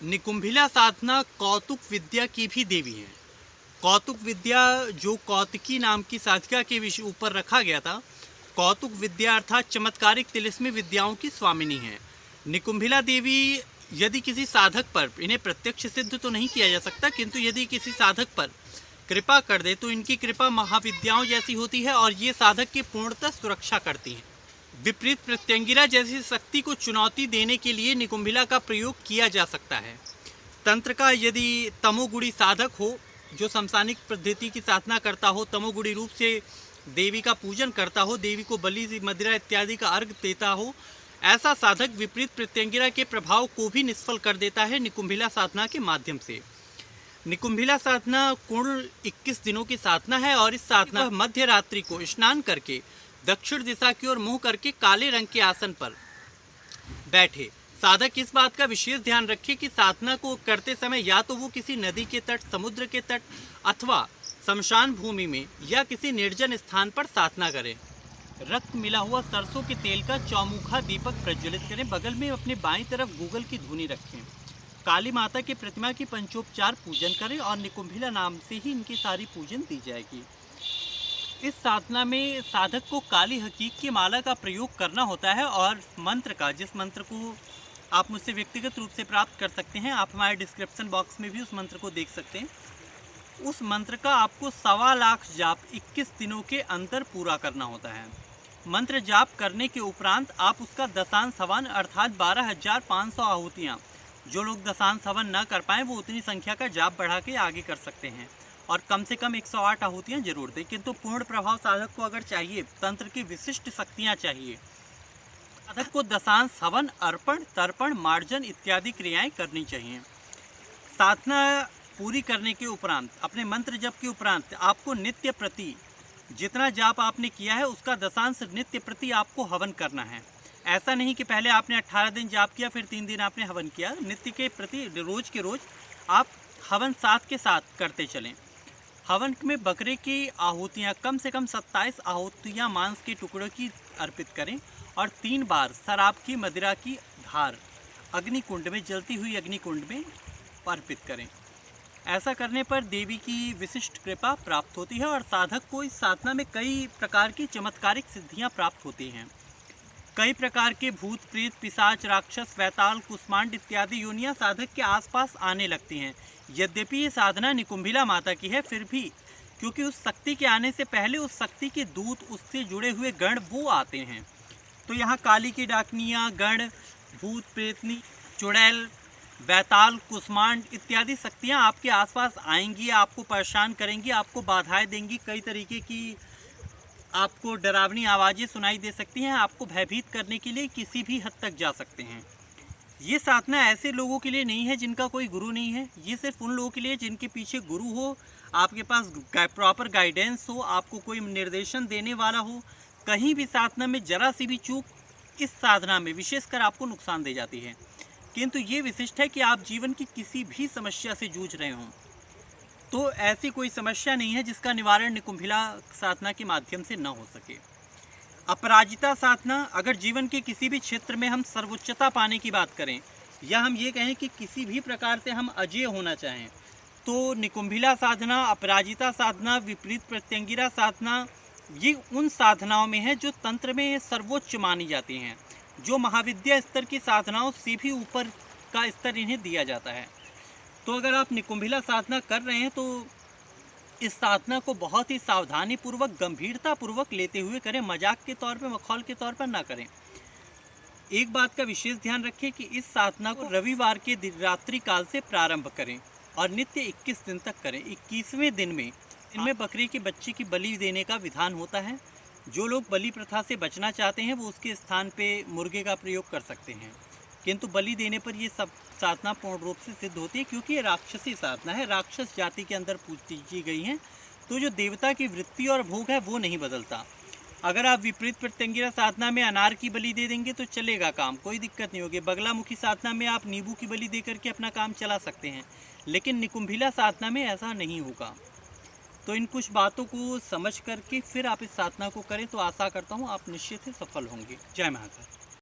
निकुंभिला साधना कौतुक विद्या की भी देवी है। कौतुक विद्या जो कौतुकी नाम की साधिका के विषय ऊपर रखा गया था। कौतुक विद्या अर्थात चमत्कारिक तिलिस्मी विद्याओं की स्वामिनी है। निकुंभिला देवी यदि किसी साधक पर, इन्हें प्रत्यक्ष सिद्ध तो नहीं किया जा सकता, किंतु यदि किसी साधक पर कृपा कर दे तो इनकी कृपा महाविद्याओं जैसी होती है और ये साधक की पूर्णतः सुरक्षा करती है। विपरीत प्रत्यंगिरा जैसी शक्ति को चुनौती देने के लिए निकुंभिला का प्रयोग किया जा सकता है। तंत्र का यदि तमोगुणी साधक हो, जो समसानिक पद्धति की साधना करता हो, तमोगुणी रूप से देवी का पूजन करता हो, देवी को बलि मदिरा इत्यादि का अर्घ देता हो, ऐसा साधक विपरीत प्रत्यंगिरा के प्रभाव को भी निष्फल कर देता है निकुंभिला साधना के माध्यम से। निकुंभिला साधना कुल 21 दिनों की साधना है और इस साधना मध्य रात्रि को स्नान करके दक्षिण दिशा की ओर मुंह करके काले रंग के आसन पर बैठे। साधक इस बात का विशेष ध्यान रखे कि साधना को करते समय या तो वो किसी नदी के तट, समुद्र के तट अथवा शमशान भूमि में या किसी निर्जन स्थान पर साधना करें। रक्त मिला हुआ सरसों के तेल का चौमुखा दीपक प्रज्वलित करें। बगल में अपने बाईं तरफ गूगल की धुनी रखें। काली माता की प्रतिमा की पंचोपचार पूजन करें और निकुंभिला नाम से ही इनकी सारी पूजन दी जाएगी। इस साधना में साधक को काली हकीक की माला का प्रयोग करना होता है और मंत्र का, जिस मंत्र को आप मुझसे व्यक्तिगत रूप से प्राप्त कर सकते हैं, आप हमारे डिस्क्रिप्शन बॉक्स में भी उस मंत्र को देख सकते हैं। उस मंत्र का आपको 1.25 लाख जाप 21 दिनों के अंदर पूरा करना होता है। मंत्र जाप करने के उपरांत आप उसका दशांश हवन अर्थात 12,500 आहुतियाँ, जो लोग दशांश हवन न कर पाएँ वो उतनी संख्या का जाप बढ़ा के आगे कर सकते हैं और कम से कम 108 आहुतियाँ जरूर दें। किंतु पूर्ण प्रभाव साधक को अगर चाहिए, तंत्र की विशिष्ट शक्तियाँ चाहिए, साधक को दशांश हवन, अर्पण, तर्पण, मार्जन इत्यादि क्रियाएं करनी चाहिए। साधना पूरी करने के उपरांत, अपने मंत्र जप के उपरांत आपको नित्य प्रति जितना जाप आपने किया है उसका दशांश नित्य प्रति आपको हवन करना है। ऐसा नहीं कि पहले आपने 18 दिन जाप किया फिर 3 दिन आपने हवन किया। नित्य के प्रति रोज के रोज आप हवन साथ के साथ करते चलें। हवन में बकरे की आहुतियाँ कम से कम 27 आहुतियाँ मांस के टुकड़ों की अर्पित करें और 3 बार शराब की मदिरा की धार अग्निकुंड में, जलती हुई अग्निकुंड में अर्पित करें। ऐसा करने पर देवी की विशिष्ट कृपा प्राप्त होती है और साधक को इस साधना में कई प्रकार की चमत्कारिक सिद्धियां प्राप्त होती हैं। कई प्रकार के भूत, प्रेत, पिशाच, राक्षस, वैताल, कुष्मांड इत्यादि योनियां साधक के आसपास आने लगती हैं। यद्यपि ये साधना निकुंभिला माता की है, फिर भी क्योंकि उस शक्ति के आने से पहले उस शक्ति के दूत, उससे जुड़े हुए गण वो आते हैं। तो यहाँ काली की डाकनियाँ, गण, भूत, प्रेतनी, चुड़ैल, वैताल, कुष्मांड इत्यादि शक्तियाँ आपके आसपास आएंगी, आपको परेशान करेंगी, आपको बाधाएं देंगी, कई तरीके की आपको डरावनी आवाज़ें सुनाई दे सकती हैं, आपको भयभीत करने के लिए किसी भी हद तक जा सकते हैं। ये साधना ऐसे लोगों के लिए नहीं है जिनका कोई गुरु नहीं है। ये सिर्फ उन लोगों के लिए जिनके पीछे गुरु हो, आपके पास प्रॉपर गाइडेंस हो, आपको कोई निर्देशन देने वाला हो। कहीं भी साधना में जरा सी भी चूक इस साधना में विशेषकर आपको नुकसान दे जाती है। किंतु ये विशिष्ट है कि आप जीवन की किसी भी समस्या से जूझ रहे हों तो ऐसी कोई समस्या नहीं है जिसका निवारण निकुंभिला साधना के माध्यम से न हो सके। अपराजिता साधना, अगर जीवन के किसी भी क्षेत्र में हम सर्वोच्चता पाने की बात करें या हम ये कहें कि किसी भी प्रकार से हम अजेय होना चाहें, तो निकुंभिला साधना, अपराजिता साधना, विपरीत प्रत्यंगिरा साधना ये उन साधनाओं में है जो तंत्र में सर्वोच्च मानी जाती हैं, जो महाविद्या स्तर की साधनाओं से भी ऊपर का स्तर इन्हें दिया जाता है। तो अगर आप निकुंभिला साधना कर रहे हैं तो इस साधना को बहुत ही सावधानी पूर्वक, गंभीरता पूर्वक लेते हुए करें, मजाक के तौर पर, मखौल के तौर पर ना करें। एक बात का विशेष ध्यान रखें कि इस साधना को रविवार के रात्रि काल से प्रारंभ करें और नित्य 21 दिन तक करें। 21वें दिन में इनमें बकरी के बच्चे की बलि देने का विधान होता है। जो लोग बलि प्रथा से बचना चाहते हैं वो उसके स्थान पे मुर्गे का प्रयोग कर सकते हैं, किंतु बलि देने पर ये सब साधना पूर्ण रूप से सिद्ध होती है, क्योंकि ये राक्षसी साधना है, राक्षस जाति के अंदर पूजी गई हैं। तो जो देवता की वृत्ति और भोग है वो नहीं बदलता। अगर आप विपरीत प्रत्यंगिरा साधना में अनार की बलि दे देंगे तो चलेगा काम, कोई दिक्कत नहीं होगी। बगलामुखी साधना में आप नींबू की बलि दे करके अपना काम चला सकते हैं, लेकिन निकुंभिला साधना में ऐसा नहीं होगा। तो इन कुछ बातों को समझ करके फिर आप इस साधना को करें तो आशा करता हूँ आप निश्चित ही सफल होंगे। जय महाकाल।